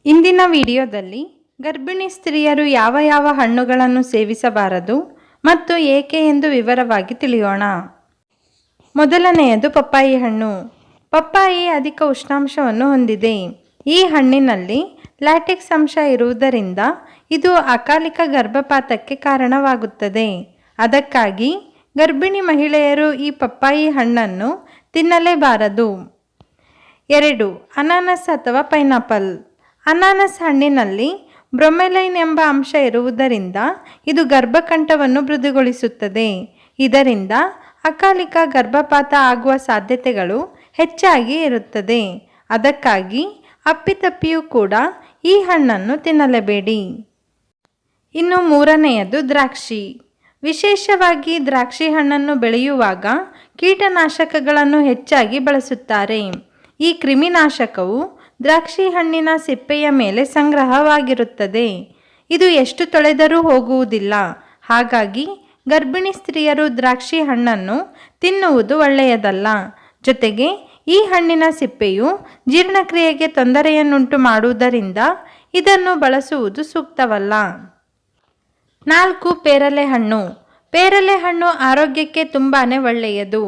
ಇಂದಿನ ವಿಡಿಯೋದಲ್ಲಿ ಗರ್ಭಿಣಿ ಸ್ತ್ರೀಯರು ಯಾವ ಯಾವ ಹಣ್ಣುಗಳನ್ನು ಸೇವಿಸಬಾರದು ಮತ್ತು ಏಕೆ ಎಂದು ವಿವರವಾಗಿ ತಿಳಿಯೋಣ. ಮೊದಲನೆಯದು ಪಪ್ಪಾಯಿ ಹಣ್ಣು. ಪಪ್ಪಾಯಿ ಅಧಿಕ ಉಷ್ಣಾಂಶವನ್ನು ಹೊಂದಿದೆ. ಈ ಹಣ್ಣಿನಲ್ಲಿ ಲ್ಯಾಟೆಕ್ಸ್ ಅಂಶ ಇರುವುದರಿಂದ ಇದು ಅಕಾಲಿಕ ಗರ್ಭಪಾತಕ್ಕೆ ಕಾರಣವಾಗುತ್ತದೆ. ಅದಕ್ಕಾಗಿ ಗರ್ಭಿಣಿ ಮಹಿಳೆಯರು ಈ ಪಪ್ಪಾಯಿ ಹಣ್ಣನ್ನು ತಿನ್ನಲೇಬಾರದು. 2. ಅನಾನಸ್ ಅಥವಾ ಪೈನಾಪಲ್. ಅನಾನಸ್ ಹಣ್ಣಿನಲ್ಲಿ ಬ್ರೊಮೆಲೈನ್ ಎಂಬ ಅಂಶ ಇರುವುದರಿಂದ ಇದು ಗರ್ಭಕಂಠವನ್ನು ಮೃದುಗೊಳಿಸುತ್ತದೆ. ಇದರಿಂದ ಅಕಾಲಿಕ ಗರ್ಭಪಾತ ಆಗುವ ಸಾಧ್ಯತೆಗಳು ಹೆಚ್ಚಾಗಿ ಇರುತ್ತದೆ. ಅದಕ್ಕಾಗಿ ಅಪ್ಪಿತಪ್ಪಿಯೂ ಕೂಡ ಈ ಹಣ್ಣನ್ನು ತಿನ್ನಲೇಬೇಡಿ. ಇನ್ನು ಮೂರನೆಯದು ದ್ರಾಕ್ಷಿ. ವಿಶೇಷವಾಗಿ ದ್ರಾಕ್ಷಿ ಹಣ್ಣನ್ನು ಬೆಳೆಯುವಾಗ ಕೀಟನಾಶಕಗಳನ್ನು ಹೆಚ್ಚಾಗಿ ಬಳಸುತ್ತಾರೆ. ಈ ಕ್ರಿಮಿನಾಶಕವು ದ್ರಾಕ್ಷಿ ಹಣ್ಣಿನ ಸಿಪ್ಪೆಯ ಮೇಲೆ ಸಂಗ್ರಹವಾಗಿರುತ್ತದೆ. ಇದು ಎಷ್ಟು ತೊಳೆದರೂ ಹೋಗುವುದಿಲ್ಲ. ಹಾಗಾಗಿ ಗರ್ಭಿಣಿ ಸ್ತ್ರೀಯರು ದ್ರಾಕ್ಷಿ ಹಣ್ಣನ್ನು ತಿನ್ನುವುದು ಒಳ್ಳೆಯದಲ್ಲ. ಜೊತೆಗೆ ಈ ಹಣ್ಣಿನ ಸಿಪ್ಪೆಯು ಜೀರ್ಣಕ್ರಿಯೆಗೆ ತೊಂದರೆಯನ್ನುಂಟು ಮಾಡುವುದರಿಂದ ಇದನ್ನು ಬಳಸುವುದು ಸೂಕ್ತವಲ್ಲ. 4. ಪೇರಲೆ ಹಣ್ಣು. ಪೇರಲೆ ಹಣ್ಣು ಆರೋಗ್ಯಕ್ಕೆ ತುಂಬಾ ಒಳ್ಳೆಯದು.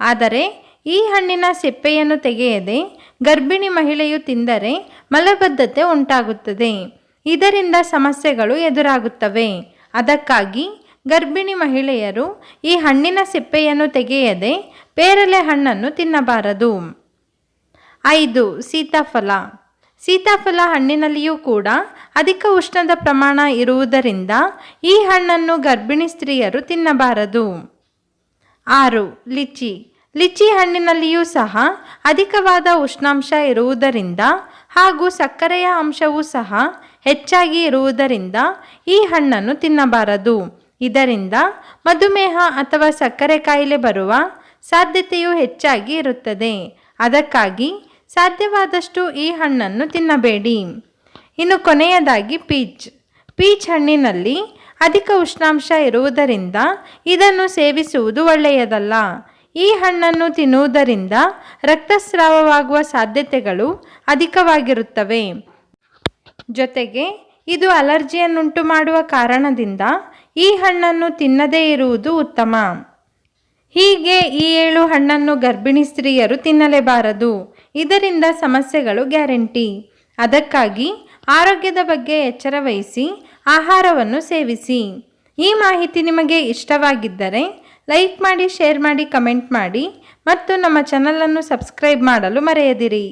ಆದರೆ ಈ ಹಣ್ಣಿನ ಸಿಪ್ಪೆಯನ್ನು ತೆಗೆಯದೆ ಗರ್ಭಿಣಿ ಮಹಿಳೆಯು ತಿಂದರೆ ಮಲಬದ್ಧತೆ ಉಂಟಾಗುತ್ತದೆ. ಇದರಿಂದ ಸಮಸ್ಯೆಗಳು ಎದುರಾಗುತ್ತವೆ. ಅದಕ್ಕಾಗಿ ಗರ್ಭಿಣಿ ಮಹಿಳೆಯರು ಈ ಹಣ್ಣಿನ ಸಿಪ್ಪೆಯನ್ನು ತೆಗೆಯದೆ ಪೇರಲೆ ಹಣ್ಣನ್ನು ತಿನ್ನಬಾರದು. 5. ಸೀತಾಫಲ. ಸೀತಾಫಲ ಹಣ್ಣಿನಲ್ಲಿಯೂ ಕೂಡ ಅಧಿಕ ಉಷ್ಣದ ಪ್ರಮಾಣ ಇರುವುದರಿಂದ ಈ ಹಣ್ಣನ್ನು ಗರ್ಭಿಣಿ ಸ್ತ್ರೀಯರು ತಿನ್ನಬಾರದು. 6. ಲಿಚಿ. ಲಿಚಿ ಹಣ್ಣಿನಲ್ಲಿಯೂ ಸಹ ಅಧಿಕವಾದ ಉಷ್ಣಾಂಶ ಇರುವುದರಿಂದ ಹಾಗೂ ಸಕ್ಕರೆಯ ಅಂಶವೂ ಸಹ ಹೆಚ್ಚಾಗಿ ಇರುವುದರಿಂದ ಈ ಹಣ್ಣನ್ನು ತಿನ್ನಬಾರದು. ಇದರಿಂದ ಮಧುಮೇಹ ಅಥವಾ ಸಕ್ಕರೆ ಕಾಯಿಲೆ ಬರುವ ಸಾಧ್ಯತೆಯು ಹೆಚ್ಚಾಗಿ ಇರುತ್ತದೆ. ಅದಕ್ಕಾಗಿ ಸಾಧ್ಯವಾದಷ್ಟು ಈ ಹಣ್ಣನ್ನು ತಿನ್ನಬೇಡಿ. ಇನ್ನು ಕೊನೆಯದಾಗಿ ಪೀಚ್. ಪೀಚ್ ಹಣ್ಣಿನಲ್ಲಿ ಅಧಿಕ ಉಷ್ಣಾಂಶ ಇರುವುದರಿಂದ ಇದನ್ನು ಸೇವಿಸುವುದು ಒಳ್ಳೆಯದಲ್ಲ. ಈ ಹಣ್ಣನ್ನು ತಿನ್ನುವುದರಿಂದ ರಕ್ತಸ್ರಾವವಾಗುವ ಸಾಧ್ಯತೆಗಳು ಅಧಿಕವಾಗಿರುತ್ತವೆ. ಜೊತೆಗೆ ಇದು ಅಲರ್ಜಿಯನ್ನುಂಟು ಮಾಡುವ ಕಾರಣದಿಂದ ಈ ಹಣ್ಣನ್ನು ತಿನ್ನದೇ ಇರುವುದು ಉತ್ತಮ. ಹೀಗೆ ಈ 7 ಹಣ್ಣನ್ನು ಗರ್ಭಿಣಿ ಸ್ತ್ರೀಯರು ತಿನ್ನಲೇಬಾರದು. ಇದರಿಂದ ಸಮಸ್ಯೆಗಳು ಗ್ಯಾರಂಟಿ. ಅದಕ್ಕಾಗಿ ಆರೋಗ್ಯದ ಬಗ್ಗೆ ಎಚ್ಚರ ವಹಿಸಿ ಆಹಾರವನ್ನು ಸೇವಿಸಿ. ಈ ಮಾಹಿತಿ ನಿಮಗೆ ಇಷ್ಟವಾಗಿದ್ದರೆ ಲೈಕ್ ಮಾಡಿ, ಶೇರ್ ಮಾಡಿ, ಕಮೆಂಟ್ ಮಾಡಿ ಮತ್ತು ನಮ್ಮ ಚಾನಲನ್ನು ಸಬ್ಸ್ಕ್ರೈಬ್ ಮಾಡಲು ಮರೆಯದಿರಿ.